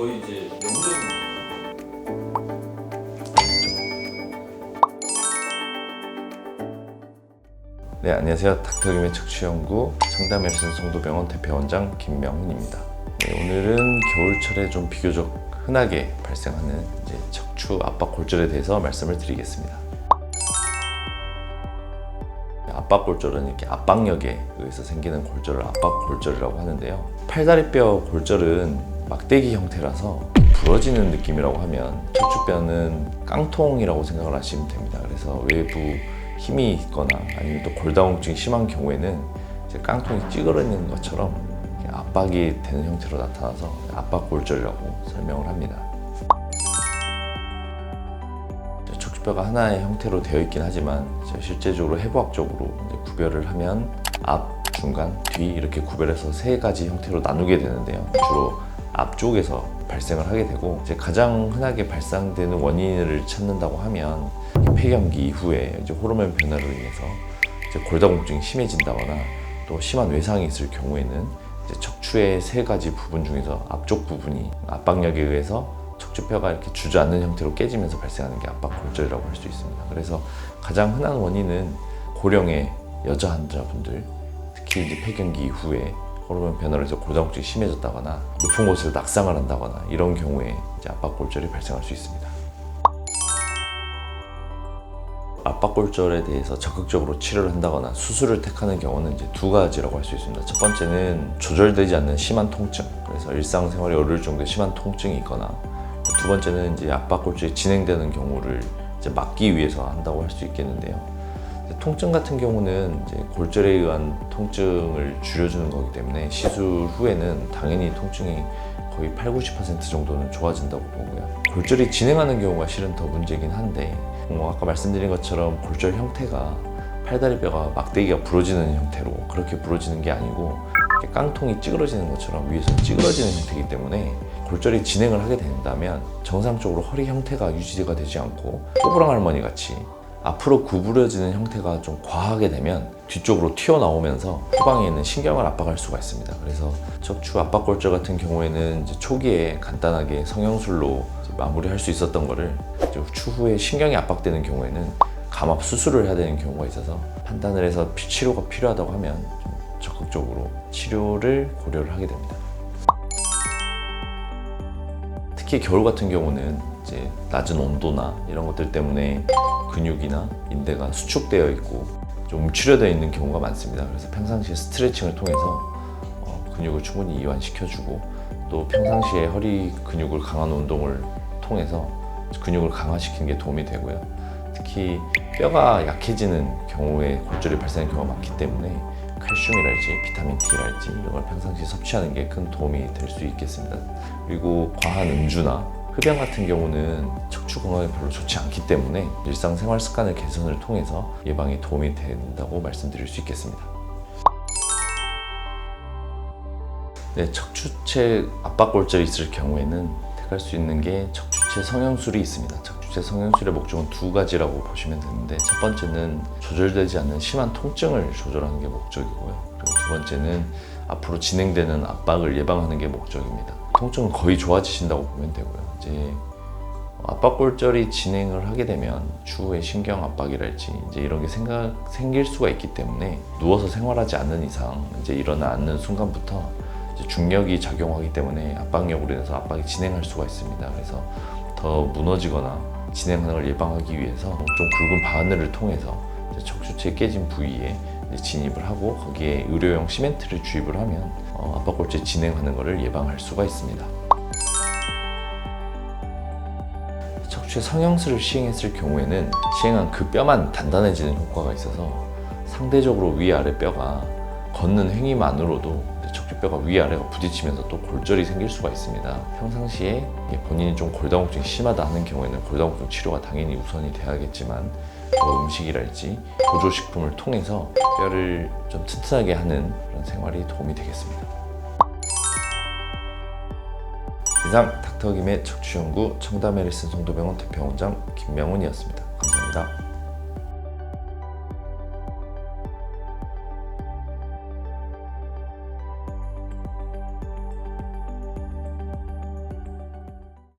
거의 이제 명절. 네, 안녕하세요. 닥터김의 척추연구 청담헬슨 성도병원 대표원장 김명훈입니다. 네, 오늘은 겨울철에 좀 비교적 흔하게 발생하는 이제 척추 압박 골절에 대해서 말씀을 드리겠습니다. 압박 골절은 이렇게 압박력에 의해서 생기는 골절을 압박 골절이라고 하는데요. 팔다리뼈 골절은 막대기 형태라서 부러지는 느낌이라고 하면 척추뼈는 깡통이라고 생각을 하시면 됩니다. 그래서 외부 힘이 있거나 아니면 또 골다공증이 심한 경우에는 이제 깡통이 찌그러지는 것처럼 압박이 되는 형태로 나타나서 압박골절이라고 설명을 합니다. 척추뼈가 하나의 형태로 되어 있긴 하지만 실제적으로 해부학적으로 이제 구별을 하면 앞, 중간, 뒤 이렇게 구별해서 세 가지 형태로 나누게 되는데요. 주로 앞쪽에서 발생을 하게 되고 이제 가장 흔하게 발생되는 원인을 찾는다고 하면 폐경기 이후에 이제 호르몬 변화로 인해서 이제 골다공증이 심해진다거나 또 심한 외상이 있을 경우에는 이제 척추의 세 가지 부분 중에서 앞쪽 부분이 압박력에 의해서 척추뼈가 이렇게 주저앉는 형태로 깨지면서 발생하는 게 압박골절이라고 할 수 있습니다. 그래서 가장 흔한 원인은 고령의 여자 환자분들, 특히 이제 폐경기 이후에 호르몬 변화로 해서 골다공증이 심해졌다거나 높은 곳에서 낙상을 한다거나 이런 경우에 이제 압박골절이 발생할 수 있습니다. 압박골절에 대해서 적극적으로 치료를 한다거나 수술을 택하는 경우는 이제 두 가지라고 할 수 있습니다. 첫 번째는 조절되지 않는 심한 통증, 그래서 일상생활이 어려울 정도의 심한 통증이 있거나, 두 번째는 이제 압박골절이 진행되는 경우를 이제 막기 위해서 한다고 할 수 있겠는데요. 통증 같은 경우는 이제 골절에 의한 통증을 줄여주는 거기 때문에 시술 후에는 당연히 통증이 거의 80~90% 정도는 좋아진다고 보고요. 골절이 진행하는 경우가 실은 더 문제긴 한데 아까 말씀드린 것처럼 골절 형태가 팔다리뼈가 막대기가 부러지는 형태로 그렇게 부러지는 게 아니고 깡통이 찌그러지는 것처럼 위에서 찌그러지는 형태이기 때문에 골절이 진행을 하게 된다면 정상적으로 허리 형태가 유지가 되지 않고 꼬부랑 할머니 같이 앞으로 구부러지는 형태가 좀 과하게 되면 뒤쪽으로 튀어나오면서 후방에 있는 신경을 압박할 수가 있습니다. 그래서 척추 압박골절 같은 경우에는 이제 초기에 간단하게 성형술로 마무리할 수 있었던 거를 추후에 신경이 압박되는 경우에는 감압 수술을 해야 되는 경우가 있어서 판단을 해서 치료가 필요하다고 하면 좀 적극적으로 치료를 고려를 하게 됩니다. 특히 겨울 같은 경우는 이제 낮은 온도나 이런 것들 때문에 근육이나 인대가 수축되어 있고 좀 움츠려져 있는 경우가 많습니다. 그래서 평상시에 스트레칭을 통해서 근육을 충분히 이완시켜주고 또 평상시에 허리 근육을 강한 운동을 통해서 근육을 강화시키는 게 도움이 되고요. 특히 뼈가 약해지는 경우에 골절이 발생하는 경우가 많기 때문에 칼슘이랄지 비타민 D랄지 이런 걸 평상시에 섭취하는 게 큰 도움이 될 수 있겠습니다. 그리고 과한 음주나 흡연 같은 경우는 척추 건강에 별로 좋지 않기 때문에 일상생활 습관을 개선을 통해서 예방에 도움이 된다고 말씀드릴 수 있겠습니다. 네, 척추체 압박골절이 있을 경우에는 택할 수 있는 게 척추체 성형술이 있습니다. 척추체 성형술의 목적은 두 가지라고 보시면 되는데 첫 번째는 조절되지 않는 심한 통증을 조절하는 게 목적이고요. 그리고 두 번째는 앞으로 진행되는 압박을 예방하는 게 목적입니다. 통증은 거의 좋아지신다고 보면 되고요. 이제 압박골절이 진행을 하게 되면 추후에 신경 압박이랄지 이제 이런 게 생길 수가 있기 때문에 누워서 생활하지 않는 이상 이제 일어나 앉는 순간부터 이제 중력이 작용하기 때문에 압박력으로 인해서 압박이 진행할 수가 있습니다. 그래서 더 무너지거나 진행하는 걸 예방하기 위해서 좀 굵은 바늘을 통해서 이제 척추체 깨진 부위에 이제 진입을 하고 거기에 의료용 시멘트를 주입을 하면 압박골절 진행하는 것을 예방할 수가 있습니다. 척추의 성형술을 시행했을 경우에는 시행한 그 뼈만 단단해지는 효과가 있어서 상대적으로 위아래 뼈가 걷는 행위만으로도 척추뼈가 위아래가 부딪히면서 또 골절이 생길 수가 있습니다. 평상시에 본인이 좀 골다공증이 심하다 하는 경우에는 골다공증 치료가 당연히 우선이 돼야겠지만 음식이랄지 보조식품을 통해서 뼈를 좀 튼튼하게 하는 그런 생활이 도움이 되겠습니다. 이상 닥터김의 척추연구 청담헬슨 성도병원 대표원장 김명훈이었습니다. 감사합니다.